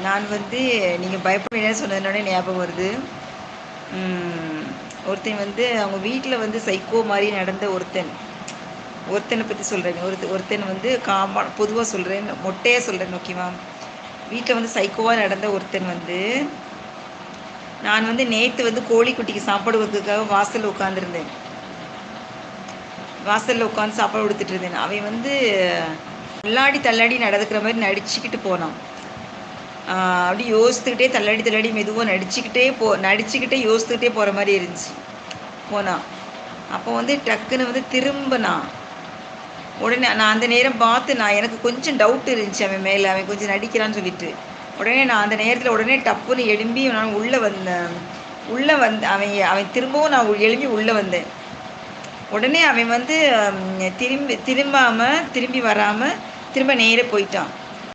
நான் வந்து நீங்கள் பயப்படுவீங்கன்னு சொன்னதுனோட ஞாபகம் வருது. ஒருத்தன் வந்து அவங்க வீட்டில் வந்து சைக்கோ மாதிரி நடந்த ஒருத்தனை பற்றி சொல்கிறேன். ஒருத்தன் வந்து பொதுவாக சொல்கிறேன், மொட்டையாக சொல்கிறேன், ஓகேவா? வீட்டில் வந்து சைக்கோவாக நடந்த ஒருத்தன் வந்து, நான் வந்து நேற்று வந்து கோழிக்குட்டிக்கு சாப்பாடு கொடுக்கறதுக்காக வாசலில் உட்காந்துருந்தேன். வாசலில் உட்காந்து சாப்பாடு கொடுத்துட்டு இருந்தேன். அவன் வந்து தள்ளாடி நடந்துக்கிற மாதிரி நடிச்சுக்கிட்டு போனான். அப்படி யோசித்துக்கிட்டே தள்ளாடி மெதுவாக நடிச்சுக்கிட்டே யோசித்துக்கிட்டே போகிற மாதிரி இருந்துச்சு. போனான். அப்போ வந்து டக்குன்னு வந்து திரும்பினான். உடனே நான் அந்த நேரம் பார்த்து எனக்கு கொஞ்சம் டவுட் இருந்துச்சு அவன் மேலே, அவன் கொஞ்சம் நடிக்கிறான்னு சொல்லிட்டு. உடனே நான் அந்த நேரத்தில் உடனே டப்புன்னு எழும்பி நான் உள்ளே வந்து அவன் திரும்பவும் நான் எழும்பி உள்ளே வந்தேன். உடனே அவன் வந்து திரும்பி வராமல் திரும்ப நேராக போயிட்டான்.